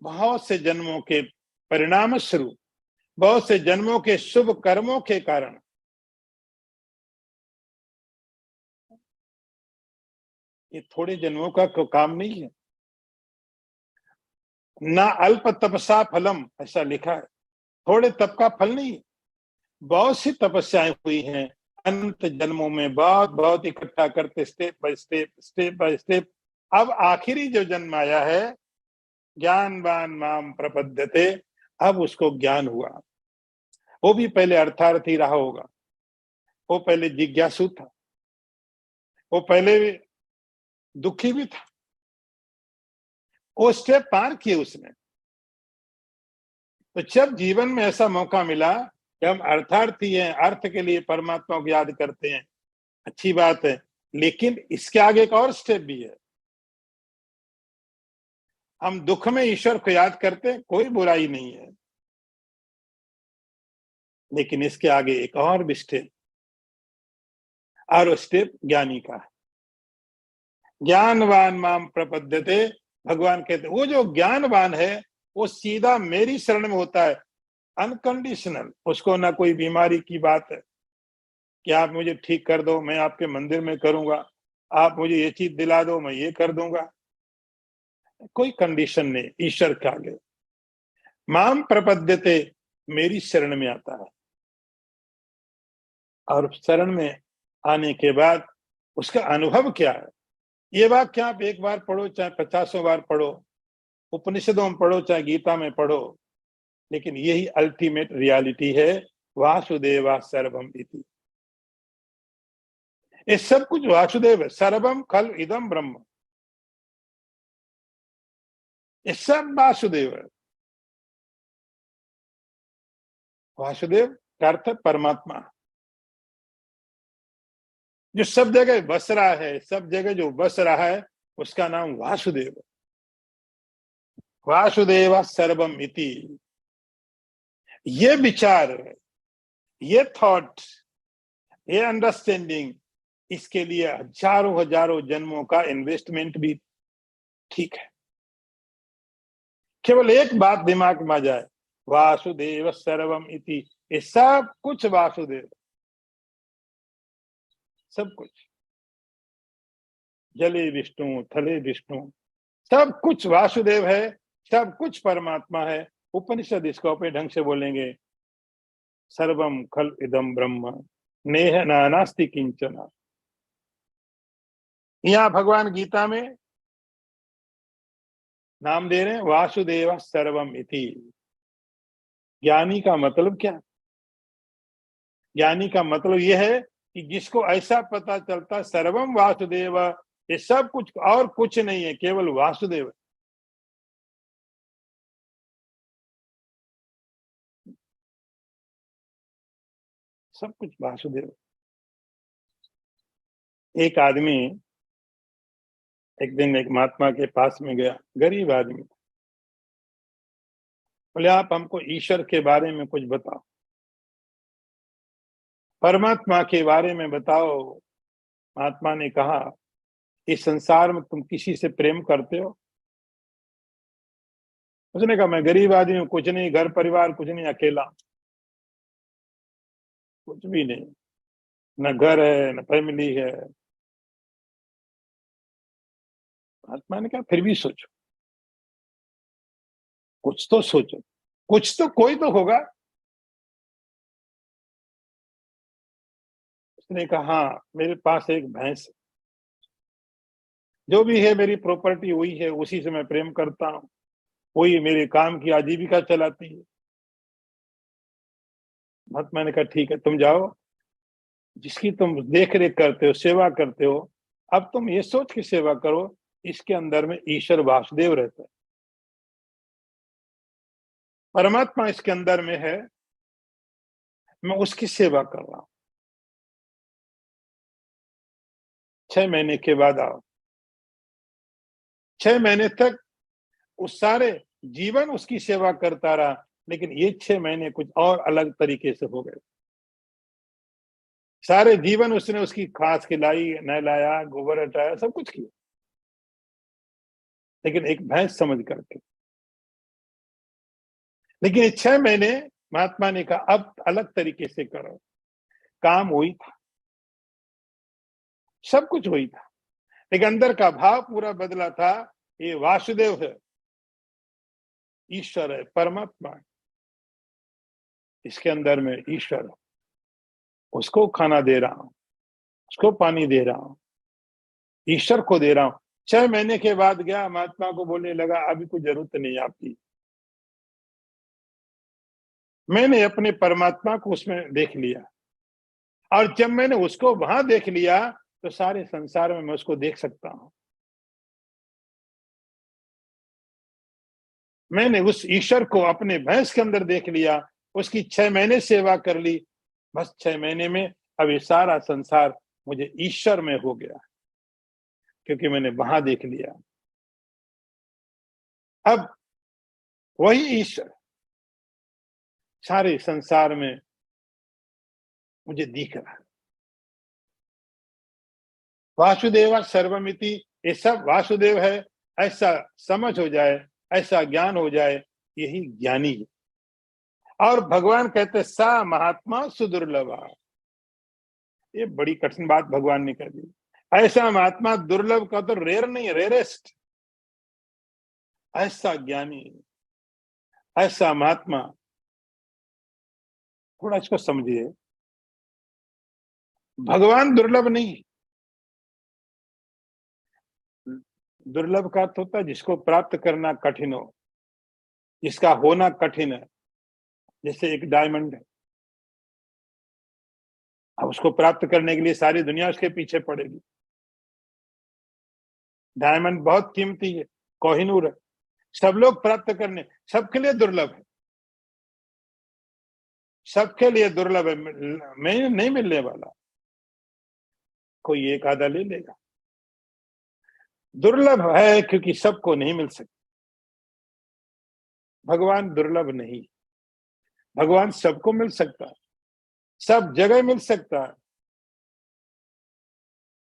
बहुत से जन्मों के परिणाम स्वरूप, बहुत से जन्मों के शुभ कर्मों के कारण, ये थोड़े जन्मों का काम नहीं है। ना अल्प तपसा फलम, ऐसा लिखा है। थोड़े तप का फल नहीं, बहुत सी तपस्याएं हुई हैं अनंत जन्मों में, बहुत बहुत इकट्ठा करते, step by step, step by step. अब आखिरी जो जन्म आया है, ज्ञानवान माम प्रपद्यते, अब उसको ज्ञान हुआ। वो भी पहले अर्थार्थी रहा होगा, वो पहले जिज्ञासु था, वो पहले दुखी भी था, वो स्टेप पार किए उसने। तो जब जीवन में ऐसा मौका मिला कि हम अर्थार्थी हैं, अर्थ के लिए परमात्मा को याद करते हैं, अच्छी बात है, लेकिन इसके आगे एक और स्टेप भी है। हम दुख में ईश्वर को याद करते हैं, कोई बुराई नहीं है, लेकिन इसके आगे एक और भी स्टेप, और स्टेप ज्ञानी का है। ज्ञानवान माम प्रपद्यते, भगवान कहते वो जो ज्ञानवान है वो सीधा मेरी शरण में होता है, अनकंडीशनल। उसको ना कोई बीमारी की बात है कि आप मुझे ठीक कर दो, मैं आपके मंदिर में करूंगा, आप मुझे ये चीज दिला दो, मैं ये कर दूंगा, कोई कंडीशन नहीं ईश्वर के आगे। माम प्रपद्यते, मेरी शरण में आता है, और शरण में आने के बाद उसका अनुभव क्या है। ये वाक्य आप एक बार पढ़ो, चाहे 50 बार पढ़ो, उपनिषदों में पढ़ो, चाहे गीता में पढ़ो, लेकिन यही अल्टीमेट रियलिटी है, वासुदेवा सर्वम इति। ये सब कुछ वासुदेव है, सर्वम खल इदम ब्रह्म, ये सब वासुदेव है। वासुदेव का अर्थ परमात्मा, जो सब जगह बस रहा है, सब जगह जो बस रहा है, उसका नाम वासुदेव है। वासुदेव सर्वम इति, ये विचार, ये थॉट, ये अंडरस्टैंडिंग, इसके लिए हजारों हजारों जन्मों का इन्वेस्टमेंट भी ठीक है। केवल एक बात दिमाग में आ जाए, वासुदेव सर्वम इति, ये सब कुछ वासुदेव, सब कुछ, जले विष्णु थले विष्णु, सब कुछ वासुदेव है, सब कुछ परमात्मा है। उपनिषद इसको अपने ढंग से बोलेंगे, सर्वम खल इदम ब्रह्म नेह नास्ति किंचन। यहाँ भगवान गीता में नाम दे रहे हैं वासुदेव सर्वम इति। ज्ञानी का मतलब क्या, ज्ञानी का मतलब यह है कि जिसको ऐसा पता चलता सर्वम वासुदेव, ये सब कुछ और कुछ नहीं है, केवल वासुदेव। सब कुछ वासुदेव। एक आदमी एक दिन एक महात्मा के पास में गया, गरीब आदमी। बोले, आप हमको ईश्वर के बारे में कुछ बताओ, परमात्मा के बारे में बताओ। महात्मा ने कहा, इस संसार में तुम किसी से प्रेम करते हो? उसने कहा, मैं गरीब आदमी हूं, कुछ नहीं, घर परिवार कुछ नहीं, अकेला, कुछ भी नहीं, न घर है न फैमिली है। महात्मा ने कहा, फिर भी सोचो, कुछ तो सोचो, कुछ तो कोई तो होगा। उसने कहा, हाँ, मेरे पास एक भैंस है, जो भी है मेरी प्रॉपर्टी वही है, उसी से मैं प्रेम करता हूँ, वही मेरे काम की आजीविका चलाती है। महात्मा ने कहा, ठीक है, तुम जाओ, जिसकी तुम देख रेख करते हो, सेवा करते हो, अब तुम ये सोच के सेवा करो, इसके अंदर में ईश्वर वासुदेव रहता है, परमात्मा इसके अंदर में है, मैं उसकी सेवा कर रहा हूं। 6 महीने के बाद आओ। 6 महीने तक उस सारे जीवन उसकी सेवा करता रहा, लेकिन ये 6 महीने कुछ और अलग तरीके से हो गए। सारे जीवन उसने उसकी खास खिलाई, नहलाया, गोबर हटाया, सब कुछ किया, लेकिन एक भैंस समझ करके। लेकिन ये 6 महीने महात्मा ने कहा, अब अलग तरीके से करो। काम वही था, सब कुछ वही था, लेकिन अंदर का भाव पूरा बदला था। ये वासुदेव है, ईश्वर है, परमात्मा है, इसके अंदर में ईश्वर है, उसको खाना दे रहा हूं, उसको पानी दे रहा हूं, ईश्वर को दे रहा हूं। 6 महीने के बाद गया, महात्मा को बोलने लगा, अभी कोई जरूरत नहीं आपकी, मैंने अपने परमात्मा को उसमें देख लिया, और जब मैंने उसको वहां देख लिया तो सारे संसार में मैं उसको देख सकता हूं। मैंने उस ईश्वर को अपने भैंस के अंदर देख लिया, उसकी 6 महीने सेवा कर ली, बस 6 महीने में अब ये सारा संसार मुझे ईश्वर में हो गया, क्योंकि मैंने वहां देख लिया। अब वही ईश्वर सारे संसार में मुझे दिख रहा है। वासुदेवा सर्वमिति, ये सब वासुदेव है, ऐसा समझ हो जाए, ऐसा ज्ञान हो जाए, यही ज्ञानी है। और भगवान कहते, सा महात्मा सुदुर्लभा। ये बड़ी कठिन बात भगवान ने कह दी। ऐसा महात्मा दुर्लभ का तो रेयर नहीं, रेयरेस्ट। ऐसा ज्ञानी, ऐसा महात्मा, थोड़ा इसको समझिए। भगवान दुर्लभ नहीं, दुर्लभ का अर्थ होता है जिसको प्राप्त करना कठिन हो, जिसका होना कठिन है। जैसे एक डायमंड है, अब उसको प्राप्त करने के लिए सारी दुनिया उसके पीछे पड़ेगी। डायमंड बहुत कीमती है, कोहिनूर है, सब लोग प्राप्त करने, सबके लिए दुर्लभ है, सबके लिए दुर्लभ है, मैं नहीं मिलने वाला, कोई एक आधा ले लेगा। दुर्लभ है क्योंकि सबको नहीं मिल सकता। भगवान दुर्लभ नहीं, भगवान सबको मिल सकता है, सब जगह मिल सकता है,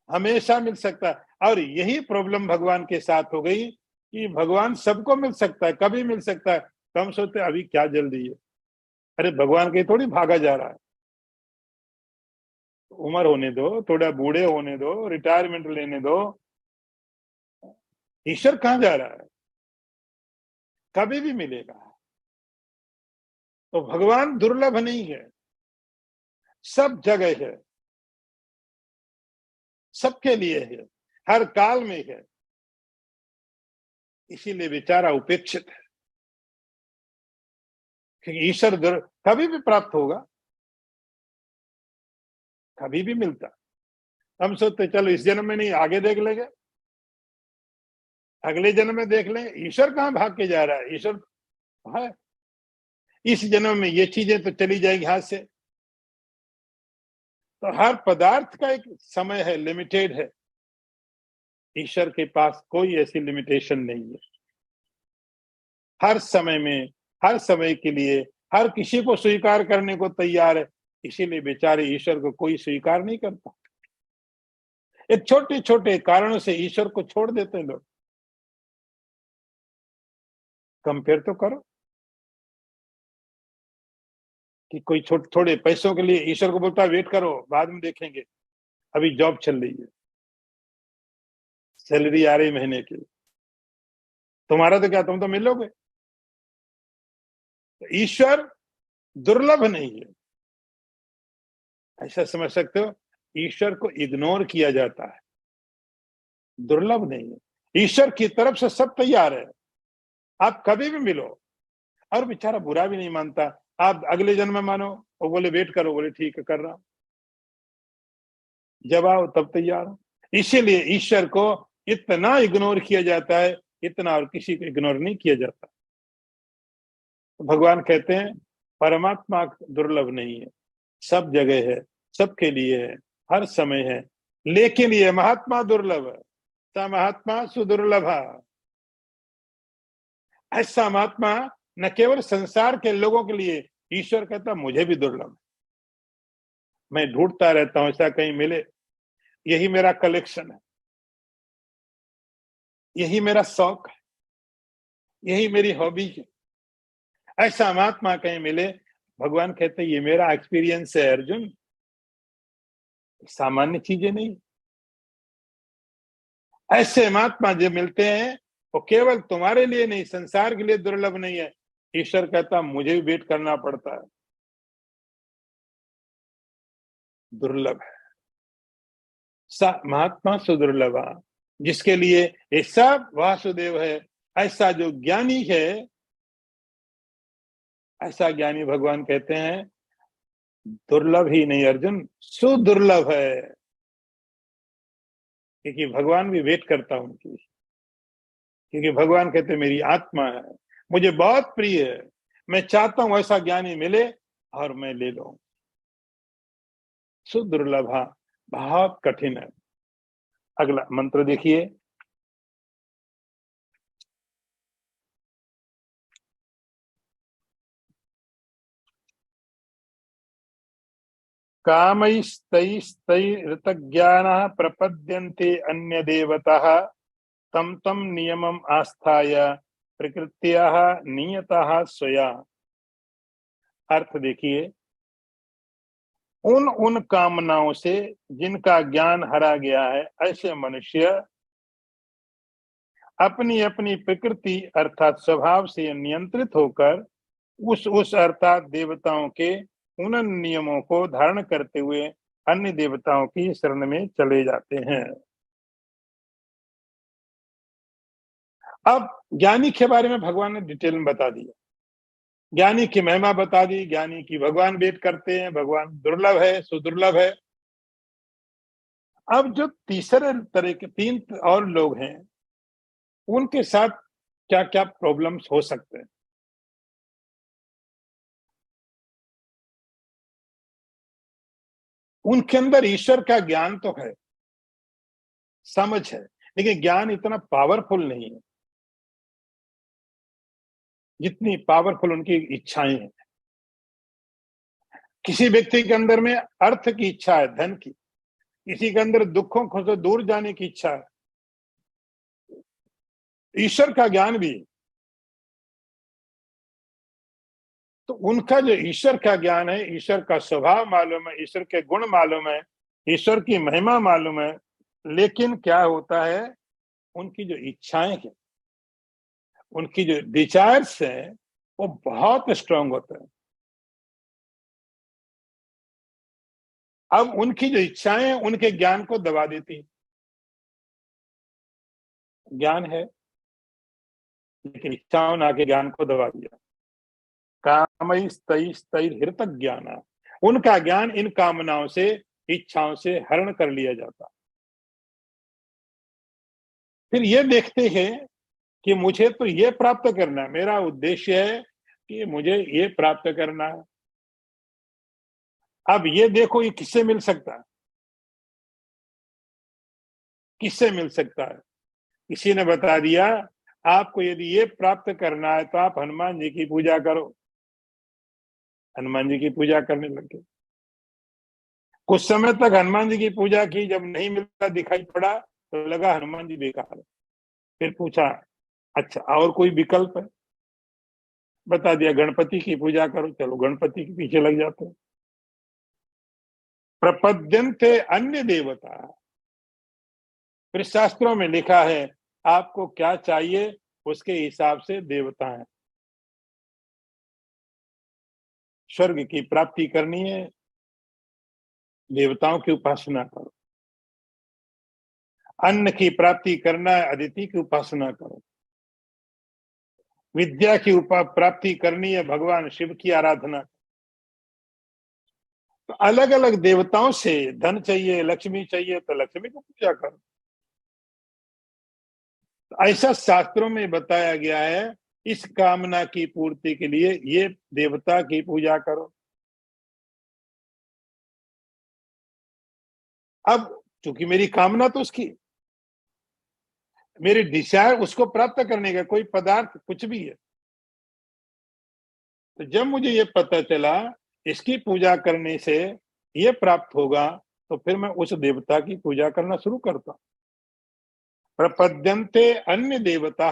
हमेशा मिल सकता है। और यही प्रॉब्लम भगवान के साथ हो गई कि भगवान सबको मिल सकता है, कभी मिल सकता है, तो हम सोचते अभी क्या जल्दी है, अरे भगवान के थोड़ी भागा जा रहा है, उम्र होने दो, थोड़ा बूढ़े होने दो, रिटायरमेंट लेने दो। ईश्वर कहां जा रहा है, कभी भी मिलेगा। तो भगवान दुर्लभ नहीं है, सब जगह है, सबके लिए है, हर काल में है, इसीलिए बेचारा उपेक्षित है। क्योंकि ईश्वर कभी भी प्राप्त होगा, कभी भी मिलता। हम सोचते चलो इस जन्म में नहीं, आगे देख लेंगे, अगले जन्म में देख लेंगे। ईश्वर कहां भाग के जा रहा है, ईश्वर है। इस जन्म में ये चीजें तो चली जाएगी हाथ से, तो हर पदार्थ का एक समय है, लिमिटेड है। ईश्वर के पास कोई ऐसी लिमिटेशन नहीं है। हर समय में, हर समय के लिए हर किसी को स्वीकार करने को तैयार है। इसीलिए बेचारे ईश्वर को कोई स्वीकार नहीं करता। एक छोटे छोटे कारणों से ईश्वर को छोड़ देते हैं लोग। कंपेयर तो करो कि कोई थोड़े पैसों के लिए ईश्वर को बोलता है वेट करो, बाद में देखेंगे, अभी जॉब चल रही है, सैलरी आ रही महीने की, तुम्हारा तो क्या, तुम तो मिलोगे। तो ईश्वर दुर्लभ नहीं है, ऐसा समझ सकते हो। ईश्वर को इग्नोर किया जाता है, दुर्लभ नहीं है। ईश्वर की तरफ से सब तैयार है, आप कभी भी मिलो। और बेचारा बुरा भी नहीं मानता। आप अगले जन्म में मानो, वो बोले वेट करो, बोले ठीक है कर रहा हूं, जब आओ तब तैयार हो। इसीलिए ईश्वर को इतना इग्नोर किया जाता है, इतना और किसी को इग्नोर नहीं किया जाता। तो भगवान कहते हैं परमात्मा दुर्लभ नहीं है, सब जगह है, सबके लिए है, हर समय है। लेकिन ये महात्मा दुर्लभ है। सा महात्मा सुदुर्लभ। ऐसा महात्मा न केवल संसार के लोगों के लिए, ईश्वर कहता मुझे भी दुर्लभ है। मैं ढूंढता रहता हूं ऐसा कहीं मिले। यही मेरा कलेक्शन है, यही मेरा शौक है, यही मेरी हॉबी है। ऐसा महात्मा कहीं मिले। भगवान कहते ये मेरा एक्सपीरियंस है अर्जुन, सामान्य चीजें नहीं। ऐसे महात्मा जो मिलते हैं वो केवल तुम्हारे लिए नहीं, संसार के लिए दुर्लभ नहीं है। ईश्वर कहता मुझे भी वेट करना पड़ता है, दुर्लभ है। महात्मा सुदुर्लभा, जिसके लिए ये सब वासुदेव है। ऐसा जो ज्ञानी है, ऐसा ज्ञानी भगवान कहते हैं दुर्लभ ही नहीं अर्जुन, सुदुर्लभ है। क्योंकि भगवान भी वेट करता है उनकी। क्योंकि भगवान कहते मेरी आत्मा है, मुझे बहुत प्रिय है, मैं चाहता हूं ऐसा ज्ञानी मिले और मैं ले लूं। सुदुर्लभा, बहुत कठिन है। अगला मंत्र देखिए। कामैस्तैस्तैरृतज्ञानः प्रपद्यन्ते अन्य देवतः तम तम नियमम आस्थाय प्रकृत्याः नियतः स्वया। अर्थ देखिए, उन उन कामनाओं से जिनका ज्ञान हरा गया है, ऐसे मनुष्य अपनी अपनी प्रकृति अर्थात स्वभाव से नियंत्रित होकर उस अर्थात देवताओं के उन नियमों को धारण करते हुए अन्य देवताओं की शरण में चले जाते हैं। अब ज्ञानी के बारे में भगवान ने डिटेल में बता दिया, ज्ञानी की महिमा बता दी, ज्ञानी की भगवान वेट करते हैं, भगवान दुर्लभ है, सुदुर्लभ है। अब जो तीसरे तरह के तीन और लोग हैं, उनके साथ क्या क्या प्रॉब्लम्स हो सकते हैं। उनके अंदर ईश्वर का ज्ञान तो है, समझ है, लेकिन ज्ञान इतना पावरफुल नहीं है जितनी पावरफुल उनकी इच्छाएं हैं। किसी व्यक्ति के अंदर में अर्थ की इच्छा है, धन की, किसी के अंदर दुखों से दूर जाने की इच्छा है, ईश्वर का ज्ञान भी। तो उनका जो ईश्वर का ज्ञान है, ईश्वर का स्वभाव मालूम है, ईश्वर के गुण मालूम है, ईश्वर की महिमा मालूम है, लेकिन क्या होता है, उनकी जो इच्छाएं हैं, उनकी जो डिजायर्स हैं, वो बहुत स्ट्रांग होते हैं। अब उनकी जो इच्छाएं उनके ज्ञान को दबा देती है। ज्ञान है लेकिन इच्छाओं ने आके ज्ञान को दबा दिया। कामैस्तैस्तैर्हृत ज्ञान, उनका ज्ञान इन कामनाओं से, इच्छाओं से हरण कर लिया जाता। फिर ये देखते हैं कि मुझे तो ये प्राप्त करना है, मेरा उद्देश्य है कि मुझे ये प्राप्त करना है। अब ये देखो, ये किससे मिल सकता है? किससे मिल सकता है? किसी ने बता दिया आपको यदि ये प्राप्त करना है तो आप हनुमान जी की पूजा करो। हनुमान जी की पूजा करने लगे। कुछ समय तक हनुमान जी की पूजा की, जब नहीं मिलता दिखाई पड़ा तो लगा हनुमान जी बेकार है। फिर पूछा अच्छा और कोई विकल्प है? बता दिया गणपति की पूजा करो। चलो गणपति के पीछे लग जाते हैं। प्रपद्यन्ते अन्य देवता। फिर शास्त्रों में लिखा है आपको क्या चाहिए उसके हिसाब से देवता है। स्वर्ग की प्राप्ति करनी है, देवताओं की उपासना करो। अन्न की प्राप्ति करना है, अदिति की उपासना करो। विद्या की प्राप्ति करनी है, भगवान शिव की आराधना। तो अलग अलग देवताओं से धन चाहिए, लक्ष्मी चाहिए तो लक्ष्मी को पूजा करो। तो ऐसा शास्त्रों में बताया गया है, इस कामना की पूर्ति के लिए ये देवता की पूजा करो। अब चूंकि मेरी कामना तो उसकी, मेरी डिजायर उसको प्राप्त करने का, कोई पदार्थ कुछ भी है। तो जब मुझे ये पता चला इसकी पूजा करने से ये प्राप्त होगा, तो फिर मैं उस देवता की पूजा करना शुरू करता हूं। प्रपद्यन्ते अन्य देवता।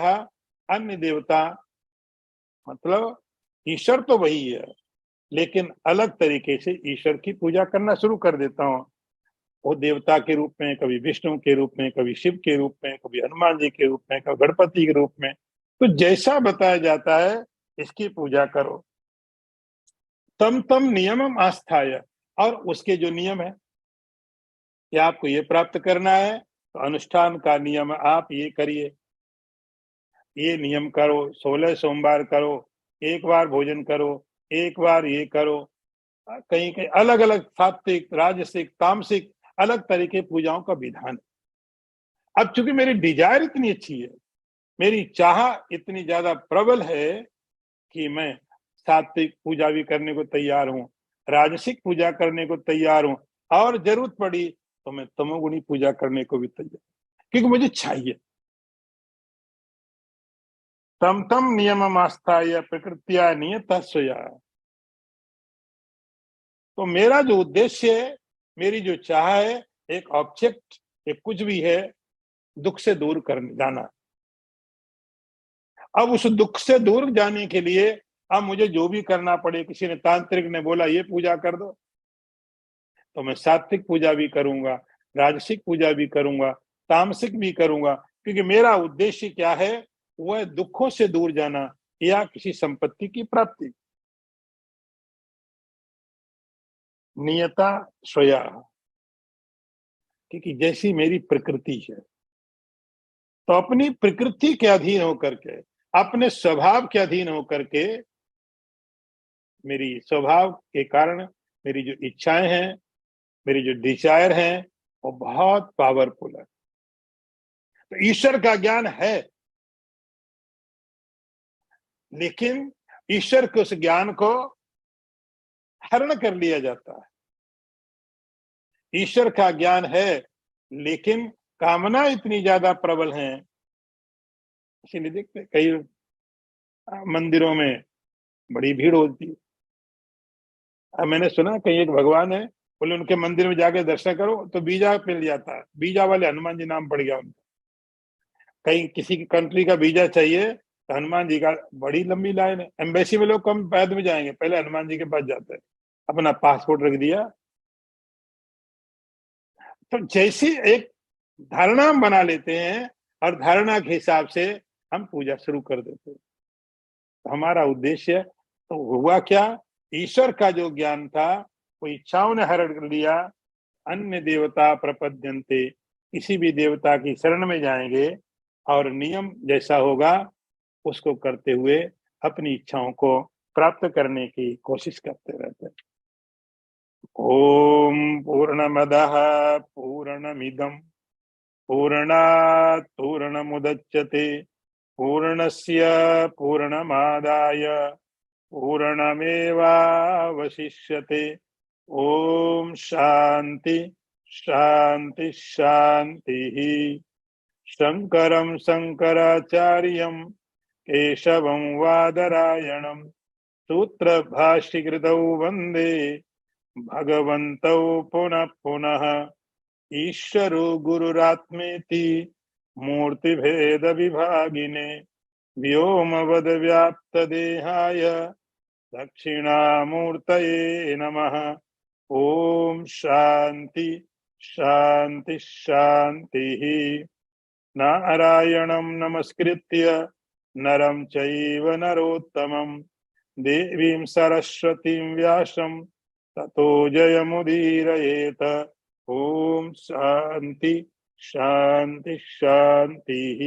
अन्य देवता मतलब ईश्वर तो वही है, लेकिन अलग तरीके से ईश्वर की पूजा करना शुरू कर देता हूँ। वो देवता के रूप में, कभी विष्णु के रूप में, कभी शिव के रूप में, कभी हनुमान जी के रूप में, कभी गणपति के रूप में। तो जैसा बताया जाता है इसकी पूजा करो। तम तम नियमम आस्थाय। और उसके जो नियम है कि आपको ये प्राप्त करना है तो अनुष्ठान का नियम आप ये करिए, ये नियम करो, 16 सोमवार करो, एक बार भोजन करो, एक बार ये करो। कहीं कहीं अलग अलग सात्विक, राजसिक, तामसिक अलग तरीके पूजाओं का विधान है। अब चूंकि मेरी डिजायर इतनी अच्छी है, मेरी चाह इतनी ज्यादा प्रबल है कि मैं सात्विक पूजा भी करने को तैयार हूँ, राजसिक पूजा करने को तैयार हूँ, और जरूरत पड़ी तो मैं तमोगुणी पूजा करने को भी तैयार, क्योंकि मुझे चाहिए। तम तम नियम आस्थाय प्रकृतिया नियत स्वया। तो मेरा जो उद्देश्य है, मेरी जो चाह है, एक ऑब्जेक्ट, एक कुछ भी है, दुख से दूर कर जाना। अब उस दुख से दूर जाने के लिए अब मुझे जो भी करना पड़े, किसी ने तांत्रिक ने बोला ये पूजा कर दो, तो मैं सात्विक पूजा भी करूंगा, राजसिक पूजा भी करूंगा, तामसिक भी करूंगा, क्योंकि मेरा उद्देश्य क्या है, वह दुखों से दूर जाना या किसी संपत्ति की प्राप्ति। नियता स्वया। क्योंकि जैसी मेरी प्रकृति है, तो अपनी प्रकृति के अधीन होकर के, अपने स्वभाव के अधीन होकर के, मेरी स्वभाव के कारण मेरी जो इच्छाएं हैं, मेरी जो डिजायर है, वो बहुत पावरफुल है। तो ईश्वर का ज्ञान है, लेकिन ईश्वर के उस ज्ञान को हरण कर लिया जाता है। ईश्वर का ज्ञान है, लेकिन कामना इतनी ज्यादा प्रबल है। इसीलिए देखते कई मंदिरों में बड़ी भीड़ होती है। मैंने सुना कहीं एक भगवान है, बोले उनके मंदिर में जाके दर्शन करो तो वीजा मिल जाता है। वीजा वाले हनुमान जी नाम पड़ गया उनका। कहीं किसी की कंट्री का वीजा चाहिए तो हनुमान जी का बड़ी लंबी लाइन है। एम्बेसी में लोग कम पैद में जाएंगे, पहले हनुमान जी के पास जाते हैं, अपना पासपोर्ट रख दिया। तो जैसी एक धारणा हम बना लेते हैं और धारणा के हिसाब से हम पूजा शुरू कर देते हैं। तो हमारा उद्देश्य तो हुआ क्या, ईश्वर का जो ज्ञान था वो इच्छाओं ने हरण कर लिया। अन्य देवता प्रपद्यन्ते, किसी भी देवता की शरण में जाएंगे और नियम जैसा होगा उसको करते हुए अपनी इच्छाओं को प्राप्त करने की कोशिश करते रहते हैं। ओम पूर्णमदः पूर्णमिदं पूर्णात् पूर्णमुदच्यते पूर्णस्य पूर्णमादाय पूर्णमेवावशिष्यते। ओम शांति शांति शांति। शंकरं शंकराचार्यं केशवं वादरायणं सूत्रभाष्यकृतौ वन्दे भगवन्तौ पुनः पुनः। ईश्वरो गुरुरात्मेति मूर्तिभेद विभागिने व्योमवद्व्याप्तदेहाय दक्षिणामूर्तये नमः। ओम शांति शांति शांति। नारायणं नमस्कृत्य नरं चैव नरोत्तमं देवीं सरस्वतीं व्यासं ततो जयमुदीरयेत। ओम शांति शांति शांति।